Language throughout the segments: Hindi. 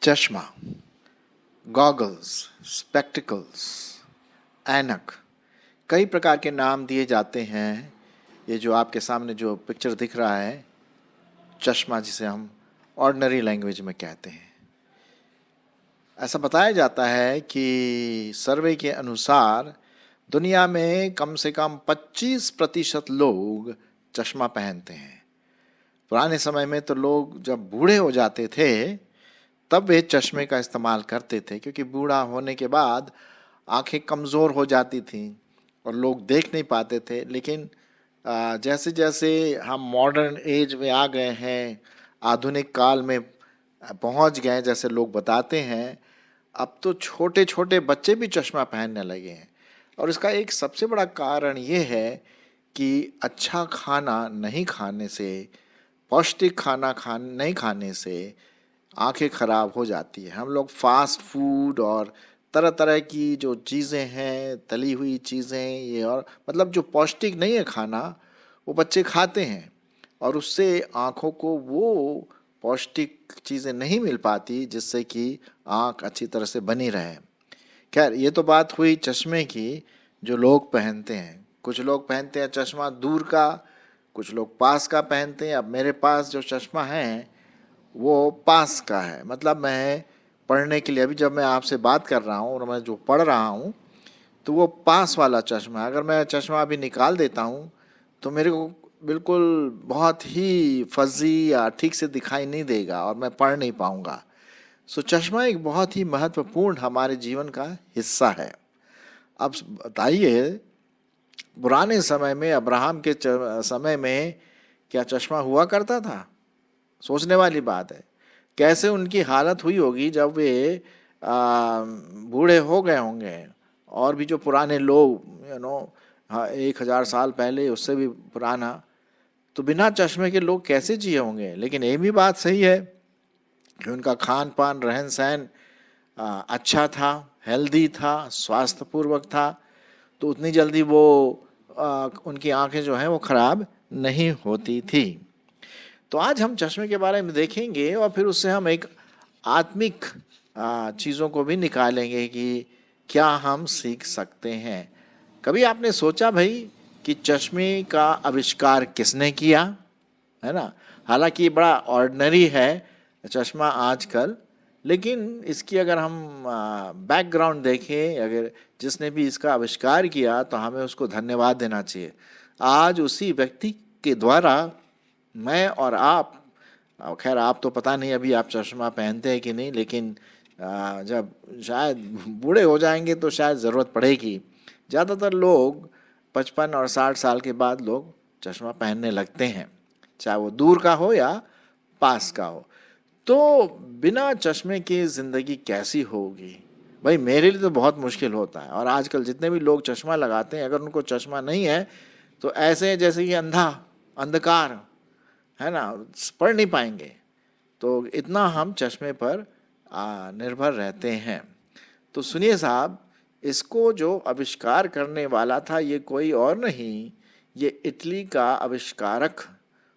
चश्मा, गॉगल्स, स्पेक्टिकल्स, ऐनक, कई प्रकार के नाम दिए जाते हैं। ये जो आपके सामने जो पिक्चर दिख रहा है, चश्मा, जिसे हम ऑर्डिनरी लैंग्वेज में कहते हैं। ऐसा बताया जाता है कि सर्वे के अनुसार दुनिया में कम से कम 25% लोग चश्मा पहनते हैं। पुराने समय में तो लोग जब बूढ़े हो जाते थे तब वे चश्मे का इस्तेमाल करते थे, क्योंकि बूढ़ा होने के बाद आंखें कमज़ोर हो जाती थीं और लोग देख नहीं पाते थे। लेकिन जैसे जैसे हम मॉडर्न एज में आ गए हैं, आधुनिक काल में पहुंच गए, जैसे लोग बताते हैं, अब तो छोटे छोटे बच्चे भी चश्मा पहनने लगे हैं। और इसका एक सबसे बड़ा कारण ये है कि अच्छा खाना नहीं खाने से, पौष्टिक खाना नहीं खाने से आंखें खराब हो जाती है। हम लोग फास्ट फूड और तरह तरह की जो चीज़ें हैं, तली हुई चीज़ें, ये और मतलब जो पौष्टिक नहीं है खाना, वो बच्चे खाते हैं और उससे आँखों को वो पौष्टिक चीज़ें नहीं मिल पाती जिससे कि आँख अच्छी तरह से बनी रहे। खैर, ये तो बात हुई चश्मे की जो लोग पहनते हैं। कुछ लोग पहनते हैं चश्मा दूर का, कुछ लोग पास का पहनते हैं। अब मेरे पास जो चश्मा है वो पास का है, मतलब मैं पढ़ने के लिए, अभी जब मैं आपसे बात कर रहा हूँ और मैं जो पढ़ रहा हूँ तो वो पास वाला चश्मा है। अगर मैं चश्मा अभी निकाल देता हूँ तो मेरे को बिल्कुल बहुत ही फजी या ठीक से दिखाई नहीं देगा और मैं पढ़ नहीं पाऊँगा। सो चश्मा एक बहुत ही महत्वपूर्ण हमारे जीवन का हिस्सा है। अब बताइए, पुराने समय में, अब्राहम के समय में क्या चश्मा हुआ करता था? सोचने वाली बात है। कैसे उनकी हालत हुई होगी जब वे बूढ़े हो गए होंगे। और भी जो पुराने लोग, 1000 साल पहले, उससे भी पुराना, तो बिना चश्मे के लोग कैसे जिए होंगे। लेकिन ये भी बात सही है कि उनका खान पान, रहन सहन अच्छा था, हेल्दी था, स्वास्थ्यपूर्वक था, तो उतनी जल्दी वो उनकी आंखें जो हैं वो खराब नहीं होती थी। तो आज हम चश्मे के बारे में देखेंगे और फिर उससे हम एक आत्मिक चीज़ों को भी निकालेंगे कि क्या हम सीख सकते हैं। कभी आपने सोचा भाई कि चश्मे का आविष्कार किसने किया, है ना? हालांकि ये बड़ा ऑर्डिनरी है चश्मा आजकल, लेकिन इसकी अगर हम बैकग्राउंड देखें, अगर जिसने भी इसका आविष्कार किया तो हमें उसको धन्यवाद देना चाहिए। आज उसी व्यक्ति के द्वारा मैं और आप, खैर आप तो पता नहीं अभी आप चश्मा पहनते हैं कि नहीं, लेकिन जब शायद बूढ़े हो जाएंगे तो शायद ज़रूरत पड़ेगी। ज़्यादातर लोग 55 और 60 साल के बाद लोग चश्मा पहनने लगते हैं, चाहे वो दूर का हो या पास का हो। तो बिना चश्मे के ज़िंदगी कैसी होगी? भाई मेरे लिए तो बहुत मुश्किल होता है। और आजकल जितने भी लोग चश्मा लगाते हैं, अगर उनको चश्मा नहीं है तो ऐसे जैसे कि अंधकार, है ना, पढ़ नहीं पाएंगे। तो इतना हम चश्मे पर निर्भर रहते हैं। तो सुनिए साहब, इसको जो आविष्कार करने वाला था ये कोई और नहीं, ये इटली का आविष्कारक,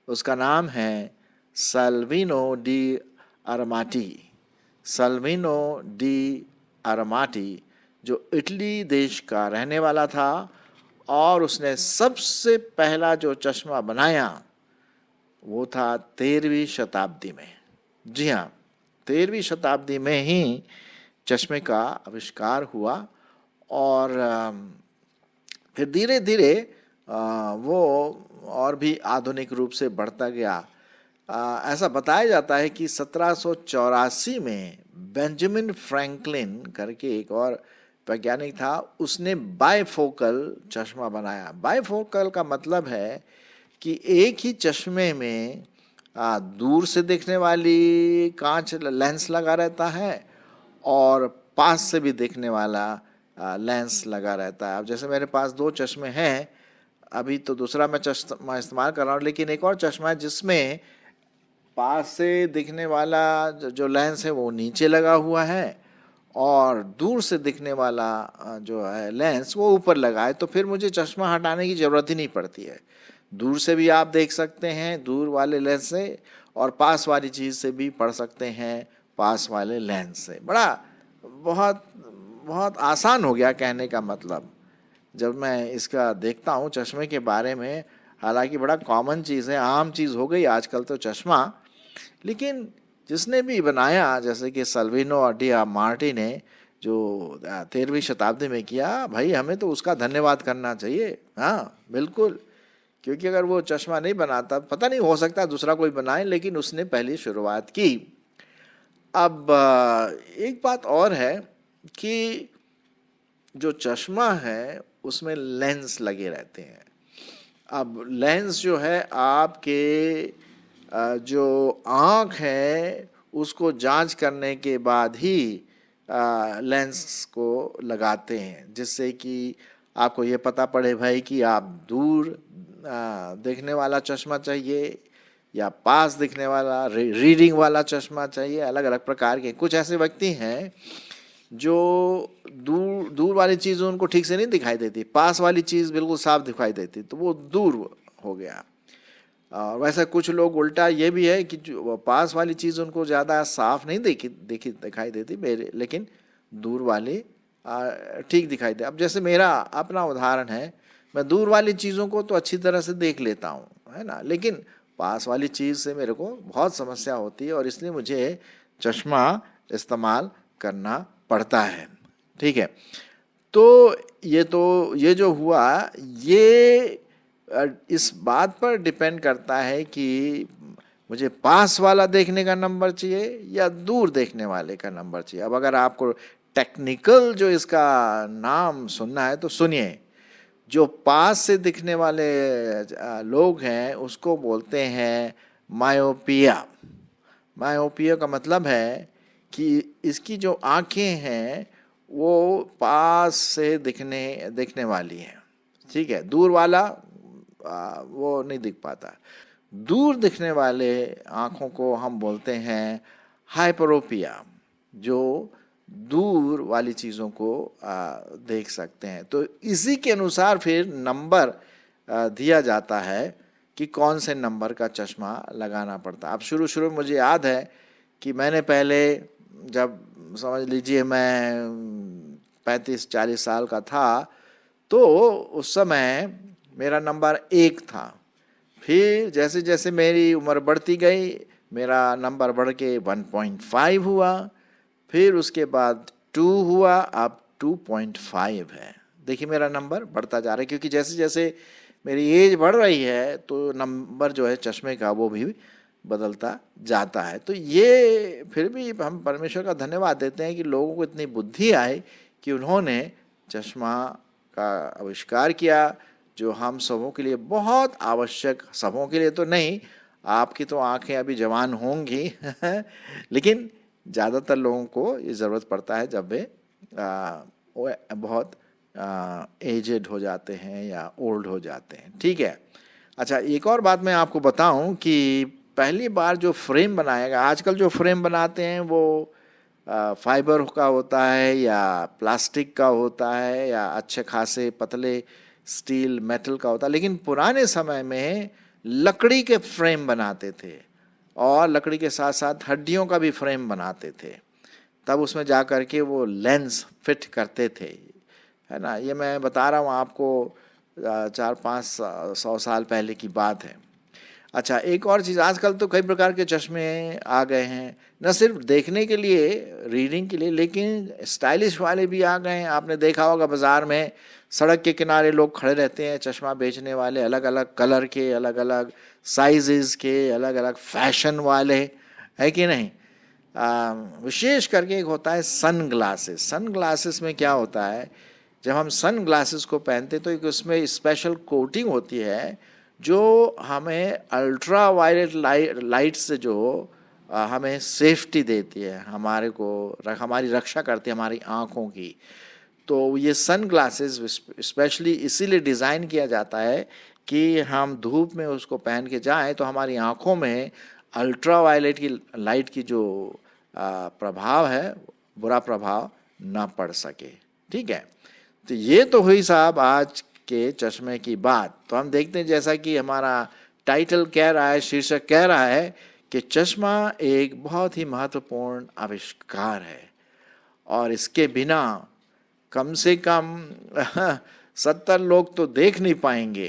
उसका नाम है साल्विनो डी अरमाटी। साल्विनो डी अरमाटी, जो इटली देश का रहने वाला था, और उसने सबसे पहला जो चश्मा बनाया वो था 13वीं शताब्दी में। जी हाँ, 13वीं शताब्दी में ही चश्मे का आविष्कार हुआ और फिर धीरे धीरे वो और भी आधुनिक रूप से बढ़ता गया। ऐसा बताया जाता है कि 1784 में बेंजामिन फ्रैंकलिन करके एक और वैज्ञानिक था, उसने बायफोकल चश्मा बनाया। बायफोकल का मतलब है कि एक ही चश्मे में दूर से दिखने वाली कांच लेंस लगा रहता है और पास से भी दिखने वाला लेंस लगा रहता है। अब जैसे मेरे पास 2 चश्मे हैं, अभी तो दूसरा मैं चश्मा इस्तेमाल कर रहा हूँ, लेकिन एक और चश्मा है जिसमें पास से दिखने वाला जो लेंस है वो नीचे लगा हुआ है और दूर से दिखने वाला जो है लेंस वो ऊपर लगा है। तो फिर मुझे चश्मा हटाने की ज़रूरत ही नहीं पड़ती है। दूर से भी आप देख सकते हैं दूर वाले लेंस से, और पास वाली चीज़ से भी पढ़ सकते हैं पास वाले लेंस से। बड़ा बहुत बहुत आसान हो गया कहने का मतलब जब मैं इसका देखता हूँ चश्मे के बारे में। हालांकि बड़ा कॉमन चीज़ है, आम चीज़ हो गई आजकल तो चश्मा, लेकिन जिसने भी बनाया जैसे कि सल्विनो डिमार्टी ने जो 13वीं शताब्दी में किया, भाई हमें तो उसका धन्यवाद करना चाहिए। हाँ बिल्कुल, क्योंकि अगर वो चश्मा नहीं बनाता, पता नहीं, हो सकता दूसरा कोई बनाए, लेकिन उसने पहली शुरुआत की। अब एक बात और है कि जो चश्मा है उसमें लेंस लगे रहते हैं। अब लेंस जो है आपके जो आँख है उसको जांच करने के बाद ही लेंस को लगाते हैं, जिससे कि आपको ये पता पड़े भाई कि आप दूर देखने वाला चश्मा चाहिए या पास दिखने वाला रीडिंग वाला चश्मा चाहिए। अलग अलग प्रकार के कुछ ऐसे व्यक्ति हैं जो दूर दूर वाली चीज़ उनको ठीक से नहीं दिखाई देती, पास वाली चीज़ बिल्कुल साफ दिखाई देती, तो वो दूर हो गया। और वैसे कुछ लोग उल्टा ये भी है कि जो पास वाली चीज़ उनको ज़्यादा साफ नहीं दिखाई देती, लेकिन दूर वाली ठीक दिखाई दे। अब जैसे मेरा अपना उदाहरण है, मैं दूर वाली चीज़ों को तो अच्छी तरह से देख लेता हूँ, है ना, लेकिन पास वाली चीज़ से मेरे को बहुत समस्या होती है और इसलिए मुझे चश्मा इस्तेमाल करना पड़ता है। ठीक है, तो ये जो हुआ, ये इस बात पर डिपेंड करता है कि मुझे पास वाला देखने का नंबर चाहिए या दूर देखने वाले का नंबर चाहिए। अब अगर आपको टेक्निकल जो इसका नाम सुनना है तो सुनिए। जो पास से दिखने वाले लोग हैं उसको बोलते हैं मायोपिया। मायोपिया का मतलब है कि इसकी जो आँखें हैं वो पास से दिखने वाली हैं, ठीक है, दूर वाला वो नहीं दिख पाता। दूर दिखने वाले आँखों को हम बोलते हैं हाइपरोपिया, जो दूर वाली चीज़ों को देख सकते हैं। तो इसी के अनुसार फिर नंबर दिया जाता है कि कौन से नंबर का चश्मा लगाना पड़ता। अब शुरू में मुझे याद है कि मैंने पहले, जब समझ लीजिए मैं 35-40 साल का था, तो उस समय मेरा नंबर 1 था। फिर जैसे जैसे मेरी उम्र बढ़ती गई मेरा नंबर बढ़ के 1.5 हुआ, फिर उसके बाद 2 हुआ, अब 2.5 है। देखिए मेरा नंबर बढ़ता जा रहा है, क्योंकि जैसे जैसे मेरी एज बढ़ रही है तो नंबर जो है चश्मे का वो भी बदलता जाता है। तो ये फिर भी हम परमेश्वर का धन्यवाद देते हैं कि लोगों को इतनी बुद्धि आई कि उन्होंने चश्मा का आविष्कार किया, जो हम सबों के लिए बहुत आवश्यक, सबों के लिए तो नहीं, आपकी तो आंखें अभी जवान होंगी लेकिन ज़्यादातर लोगों को ये ज़रूरत पड़ता है जब वे बहुत एजेड हो जाते हैं या ओल्ड हो जाते हैं। ठीक है, अच्छा एक और बात मैं आपको बताऊं कि पहली बार जो फ्रेम बनाएगा, आजकल जो फ्रेम बनाते हैं वो फाइबर का होता है या प्लास्टिक का होता है या अच्छे खासे पतले स्टील मेटल का होता है, लेकिन पुराने समय में लकड़ी के फ्रेम बनाते थे और लकड़ी के साथ साथ हड्डियों का भी फ्रेम बनाते थे, तब उसमें जा कर के वो लेंस फिट करते थे, है ना। ये मैं बता रहा हूँ आपको 400-500 साल पहले की बात है। अच्छा एक और चीज़, आजकल तो कई प्रकार के चश्मे आ गए हैं, न सिर्फ देखने के लिए, रीडिंग के लिए, लेकिन स्टाइलिश वाले भी आ गए हैं। आपने देखा होगा बाज़ार में सड़क के किनारे लोग खड़े रहते हैं चश्मा बेचने वाले, अलग अलग कलर के, अलग अलग साइजेस के, अलग अलग फैशन वाले, है कि नहीं। विशेष करके एक होता है सन ग्लासेस। सन ग्लासेस में क्या होता है, जब हम सन ग्लासेस को पहनते तो एक उसमें स्पेशल कोटिंग होती है जो हमें अल्ट्रा वायलेट लाइट से जो हमें सेफ्टी देती है, हमारी रक्षा करती है हमारी आँखों की। तो ये सन ग्लासेस स्पेशली इसीलिए डिज़ाइन किया जाता है कि हम धूप में उसको पहन के जाएं तो हमारी आँखों में अल्ट्रा वायलेट की लाइट की जो प्रभाव है, बुरा प्रभाव ना पड़ सके। ठीक है, तो ये तो हुई साहब आज के चश्मे की बात। तो हम देखते हैं जैसा कि हमारा टाइटल कह रहा है, शीर्षक कह रहा है कि चश्मा एक बहुत ही महत्वपूर्ण आविष्कार है और इसके बिना कम से कम 70 लोग तो देख नहीं पाएंगे,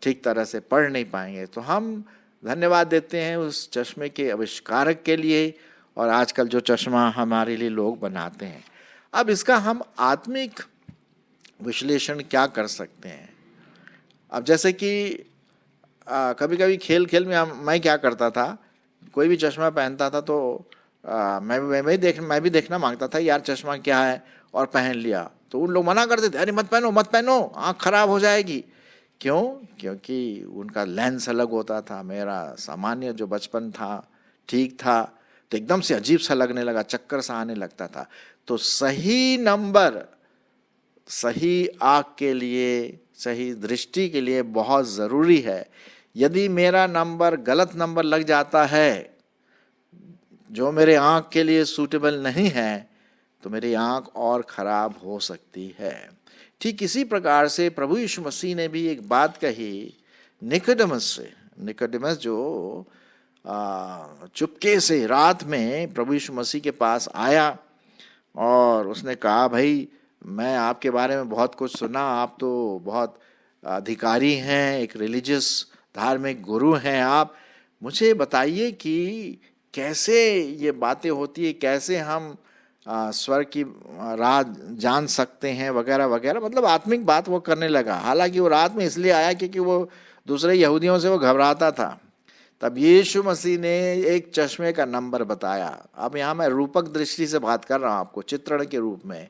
ठीक तरह से पढ़ नहीं पाएंगे। तो हम धन्यवाद देते हैं उस चश्मे के आविष्कारक के लिए और आजकल जो चश्मा हमारे लिए लोग बनाते हैं। अब इसका हम आत्मिक विश्लेषण क्या कर सकते हैं? अब जैसे कि कभी कभी खेल खेल में मैं क्या करता था, कोई भी चश्मा पहनता था तो मैं भी देखना मांगता था, यार चश्मा क्या है, और पहन लिया तो उन लोग मना करते थे, अरे मत पहनो मत पहनो, आँख खराब हो जाएगी। क्यों? क्योंकि उनका लेंस अलग होता था, मेरा सामान्य जो बचपन था ठीक था, तो एकदम से अजीब सा लगने लगा, चक्कर सा आने लगता था। तो सही नंबर सही आँख के लिए, सही दृष्टि के लिए बहुत ज़रूरी है। यदि मेरा नंबर गलत नंबर लग जाता है जो मेरे आँख के लिए सूटेबल नहीं है, तो मेरी आँख और ख़राब हो सकती है। ठीक इसी प्रकार से प्रभु यीशु मसीह ने भी एक बात कही निकोदेमस से। निकोदेमस जो चुपके से रात में प्रभु यीशु मसीह के पास आया और उसने कहा, भाई मैं आपके बारे में बहुत कुछ सुना, आप तो बहुत अधिकारी हैं, एक रिलीजियस धार्मिक गुरु हैं आप, मुझे बताइए कि कैसे ये बातें होती है, कैसे हम स्वर्ग की राह जान सकते हैं वगैरह वगैरह। मतलब आत्मिक बात वो करने लगा। हालांकि वो रात में इसलिए आया क्योंकि वो दूसरे यहूदियों से वो घबराता था। तब यीशु मसीह ने एक चश्मे का नंबर बताया। अब यहाँ मैं रूपक दृष्टि से बात कर रहा हूँ आपको, चित्रण के रूप में,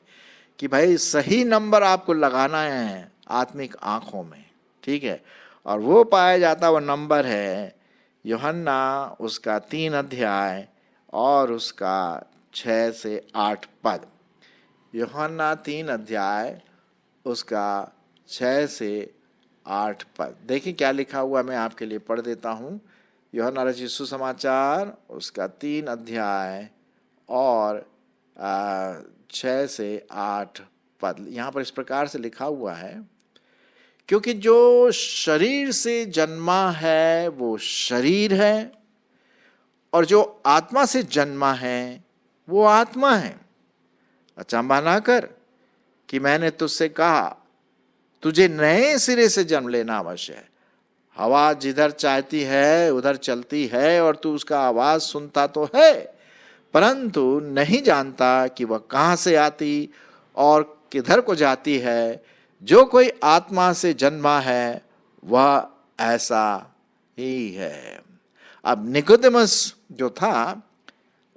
कि भाई सही नंबर आपको लगाना है आत्मिक आँखों में, ठीक है। और वो पाया जाता वो नंबर है यूहन्ना उसका 3 अध्याय और उसका 6 से 8 पद। यूहन्ना 3 अध्याय उसका 6 से 8 पद। देखिए क्या लिखा हुआ, मैं आपके लिए पढ़ देता हूँ। यूहन्ना रचित सुसमाचार उसका 3 अध्याय और 6 से 8 पद। यहाँ पर इस प्रकार से लिखा हुआ है, क्योंकि जो शरीर से जन्मा है वो शरीर है, और जो आत्मा से जन्मा है वो आत्मा है। अचंभा ना कर कि मैंने तुझसे कहा तुझे नए सिरे से जन्म लेना अवश्य है। हवा जिधर चाहती है उधर चलती है और तू उसका आवाज सुनता तो है, परंतु नहीं जानता कि वह कहाँ से आती और किधर को जाती है। जो कोई आत्मा से जन्मा है वह ऐसा ही है। अब निकोदेमस जो था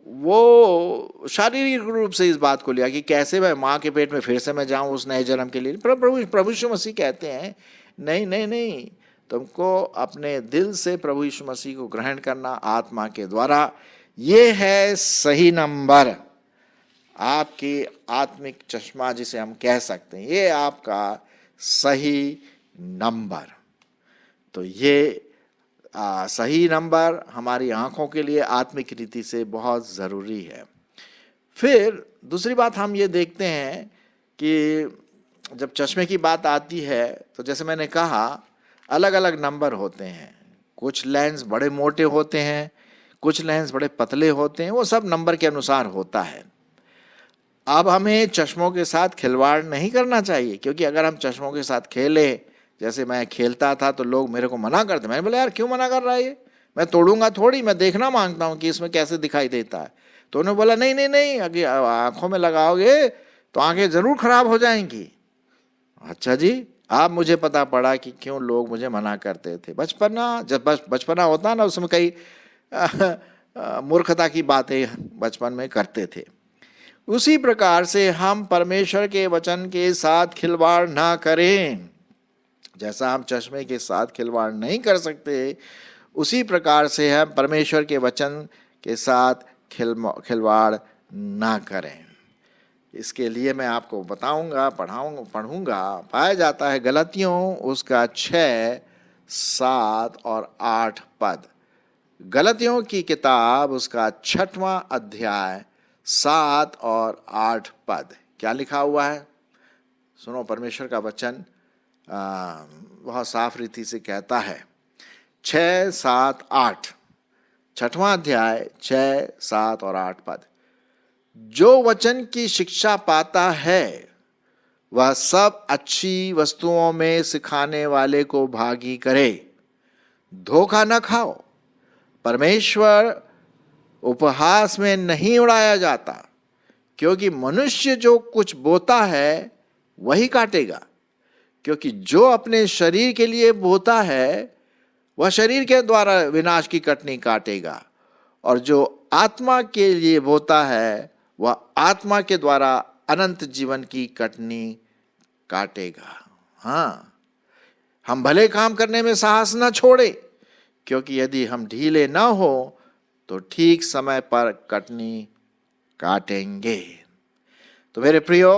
वो शारीरिक रूप से इस बात को लिया कि कैसे मैं माँ के पेट में फिर से मैं जाऊं उस नए जन्म के लिए। प्रभु यीशु मसीह कहते हैं नहीं नहीं नहीं, तुमको अपने दिल से प्रभु यीशु मसीह को ग्रहण करना आत्मा के द्वारा। ये है सही नंबर, आपकी आत्मिक चश्मा जिसे हम कह सकते हैं, ये आपका सही नंबर। तो ये सही नंबर हमारी आँखों के लिए आत्मिक रीति से बहुत ज़रूरी है। फिर दूसरी बात हम ये देखते हैं कि जब चश्मे की बात आती है तो जैसे मैंने कहा अलग अलग नंबर होते हैं। कुछ लेंस बड़े मोटे होते हैं, कुछ लेंस बड़े पतले होते हैं, वो सब नंबर के अनुसार होता है। अब हमें चश्मों के साथ खिलवाड़ नहीं करना चाहिए, क्योंकि अगर हम चश्मों के साथ खेलें, जैसे मैं खेलता था तो लोग मेरे को मना करते, मैंने बोला यार क्यों मना कर रहा है ये, मैं तोड़ूंगा थोड़ी, मैं देखना मांगता हूँ कि इसमें कैसे दिखाई देता है। तो उन्होंने बोला नहीं नहीं नहीं, अगर आँखों में लगाओगे तो आँखें ज़रूर खराब हो जाएंगी। अच्छा जी, अब मुझे पता पड़ा कि क्यों लोग मुझे मना करते थे। बचपना, जब बचपना होता ना उसमें कई मूर्खता की बातें बचपन में करते थे। उसी प्रकार से हम परमेश्वर के वचन के साथ खिलवाड़ ना करें। जैसा हम चश्मे के साथ खिलवाड़ नहीं कर सकते, उसी प्रकार से हम परमेश्वर के वचन के साथ खिलवाड़ ना करें। इसके लिए मैं आपको बताऊंगा, पढ़ूंगा। पाया जाता है गलतियों उसका 6, 7 और 8 पद। गलतियों की किताब उसका 6वां अध्याय 7 और 8 पद। क्या लिखा हुआ है सुनो, परमेश्वर का वचन बहुत साफ रीति से कहता है। 6, 7, 8 6वां अध्याय 6, 7 और 8 पद। जो वचन की शिक्षा पाता है वह सब अच्छी वस्तुओं में सिखाने वाले को भागी करे। धोखा न खाओ, परमेश्वर उपहास में नहीं उड़ाया जाता, क्योंकि मनुष्य जो कुछ बोता है वही काटेगा। क्योंकि जो अपने शरीर के लिए बोता है वह शरीर के द्वारा विनाश की कटनी काटेगा, और जो आत्मा के लिए बोता है वह आत्मा के द्वारा अनंत जीवन की कटनी काटेगा। हाँ, हम भले काम करने में साहस न छोड़े, क्योंकि यदि हम ढीले न हो तो ठीक समय पर कटनी काटेंगे। तो मेरे प्रियो,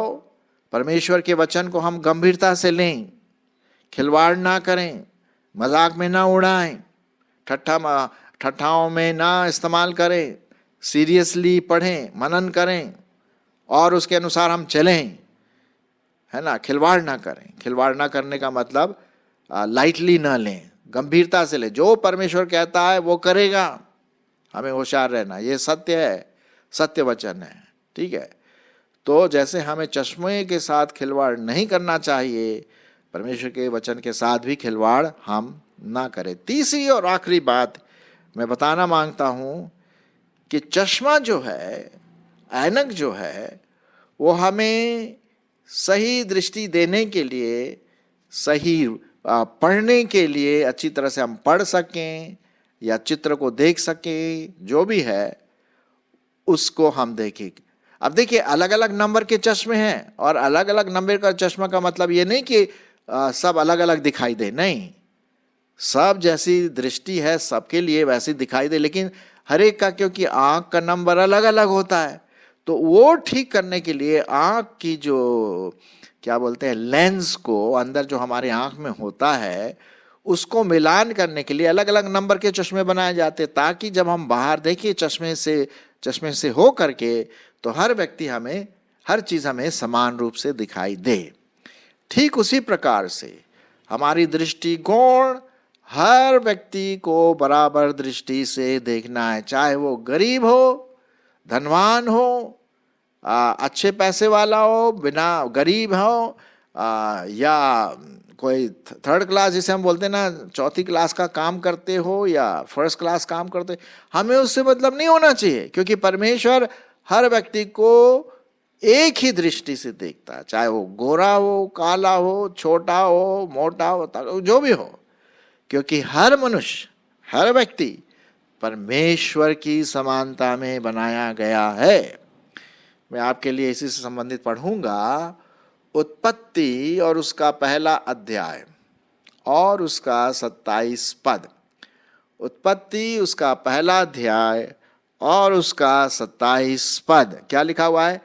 परमेश्वर के वचन को हम गंभीरता से लें, खिलवाड़ ना करें, मजाक में ना उड़ाएं, ठट्ठाओं में ना इस्तेमाल करें, सीरियसली पढ़ें, मनन करें और उसके अनुसार हम चलें, है ना। खिलवाड़ ना करें। खिलवाड़ ना करने का मतलब लाइटली ना लें, गंभीरता से लें। जो परमेश्वर कहता है वो करेगा, हमें होशियार रहना। ये सत्य है, सत्य वचन है, ठीक है। तो जैसे हमें चश्मे के साथ खिलवाड़ नहीं करना चाहिए, परमेश्वर के वचन के साथ भी खिलवाड़ हम ना करें। तीसरी और आखिरी बात मैं बताना मांगता हूं कि चश्मा जो है, ऐनक जो है, वो हमें सही दृष्टि देने के लिए, सही पढ़ने के लिए, अच्छी तरह से हम पढ़ सकें या चित्र को देख सकें, जो भी है उसको हम देखें। अब देखिए, अलग अलग नंबर के चश्मे हैं, और अलग अलग नंबर का चश्मा का मतलब ये नहीं कि सब अलग अलग दिखाई दे, नहीं। सब जैसी दृष्टि है सबके लिए वैसी दिखाई दे, लेकिन हर एक का, क्योंकि आंख का नंबर अलग अलग होता है, तो वो ठीक करने के लिए आंख की जो क्या बोलते हैं लेंस को, अंदर जो हमारे आंख में होता है, उसको मिलान करने के लिए अलग अलग नंबर के चश्मे बनाए जाते, ताकि जब हम बाहर देखिए चश्मे से हो करके, तो हर व्यक्ति हमें, हर चीज हमें समान रूप से दिखाई दे। ठीक उसी प्रकार से हमारी दृष्टिकोण हर व्यक्ति को बराबर दृष्टि से देखना है, चाहे वो गरीब हो, धनवान हो, अच्छे पैसे वाला हो, बिना गरीब हो, या कोई थर्ड क्लास जिसे हम बोलते हैं ना, चौथी क्लास का काम करते हो या फर्स्ट क्लास काम करते, हमें उससे मतलब नहीं होना चाहिए, क्योंकि परमेश्वर हर व्यक्ति को एक ही दृष्टि से देखता है, चाहे वो गोरा हो, काला हो, छोटा हो, मोटा हो, जो भी हो, क्योंकि हर मनुष्य, हर व्यक्ति परमेश्वर की समानता में बनाया गया है। मैं आपके लिए इसी से संबंधित पढ़ूंगा, उत्पत्ति और उसका पहला अध्याय और उसका 27 पद। उत्पत्ति उसका पहला अध्याय और उसका 27 पद। क्या लिखा हुआ है?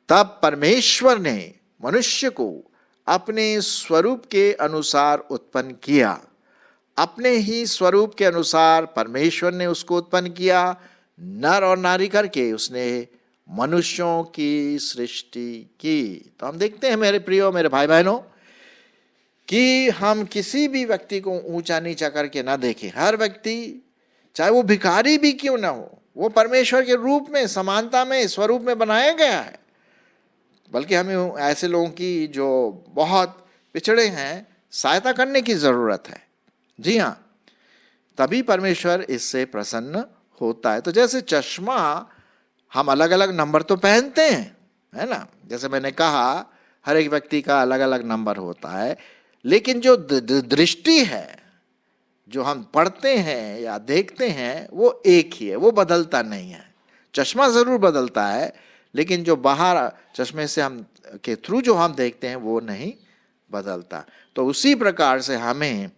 तब परमेश्वर ने मनुष्य को अपने स्वरूप के अनुसार उत्पन्न किया, अपने ही स्वरूप के अनुसार परमेश्वर ने उसको उत्पन्न किया, नर और नारी करके उसने मनुष्यों की सृष्टि की। तो हम देखते हैं मेरे प्रियो, मेरे भाई बहनों, कि हम किसी भी व्यक्ति को ऊंचा नीचा करके ना देखें। हर व्यक्ति, चाहे वो भिखारी भी क्यों ना हो, वो परमेश्वर के रूप में, समानता में, स्वरूप में बनाया गया है। बल्कि हमें ऐसे लोगों की जो बहुत पिछड़े हैं, सहायता करने की जरूरत है। जी हाँ, तभी परमेश्वर इससे प्रसन्न होता है। तो जैसे चश्मा, हम अलग अलग नंबर तो पहनते हैं, है ना। जैसे मैंने कहा, हर एक व्यक्ति का अलग अलग नंबर होता है, लेकिन जो दृष्टि है, जो हम पढ़ते हैं या देखते हैं, वो एक ही है, वो बदलता नहीं है। चश्मा जरूर बदलता है, लेकिन जो बाहर चश्मे से हम के थ्रू जो हम देखते हैं वो नहीं बदलता। तो उसी प्रकार से हमें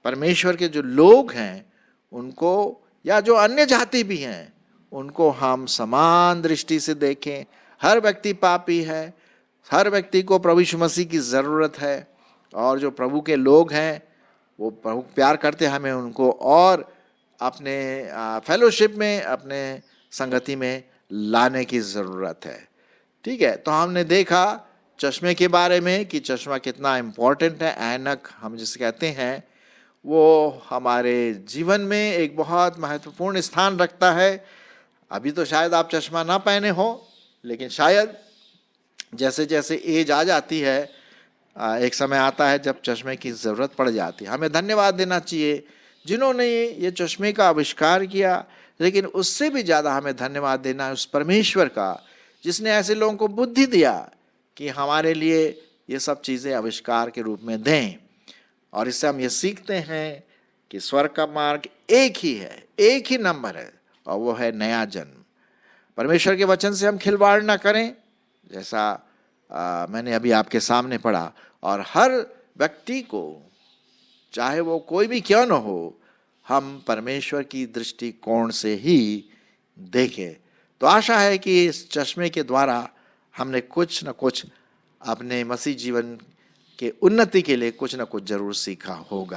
परमेश्वर के जो लोग हैं उनको, या जो अन्य जाति भी हैं, उनको हम समान दृष्टि से देखें। हर व्यक्ति पापी है, हर व्यक्ति को प्रभु यीशु मसीह की ज़रूरत है, और जो प्रभु के लोग हैं वो प्रभु प्यार करते, हमें उनको और अपने फेलोशिप में, अपने संगति में लाने की ज़रूरत है। ठीक है, तो हमने देखा चश्मे के बारे में कि चश्मा कितना इम्पोर्टेंट है, ऐनक हम जिसे कहते हैं, वो हमारे जीवन में एक बहुत महत्वपूर्ण स्थान रखता है। अभी तो शायद आप चश्मा ना पहने हो, लेकिन शायद जैसे जैसे एज आ जाती है, एक समय आता है जब चश्मे की ज़रूरत पड़ जाती है। हमें धन्यवाद देना चाहिए जिन्होंने ये चश्मे का आविष्कार किया, लेकिन उससे भी ज़्यादा हमें धन्यवाद देना है उस परमेश्वर का जिसने ऐसे लोगों को बुद्धि दिया कि हमारे लिए ये सब चीज़ें आविष्कार के रूप में दें। और इससे हम ये सीखते हैं कि स्वर्ग का मार्ग एक ही है, एक ही नंबर है, और वो है नया जन्म। परमेश्वर के वचन से हम खिलवाड़ ना करें, जैसा मैंने अभी आपके सामने पढ़ा। और हर व्यक्ति को, चाहे वो कोई भी क्यों न हो, हम परमेश्वर की दृष्टिकोण से ही देखें। तो आशा है कि इस चश्मे के द्वारा हमने कुछ न कुछ अपने मसीह जीवन के उन्नति के लिए कुछ न कुछ जरूर सीखा होगा।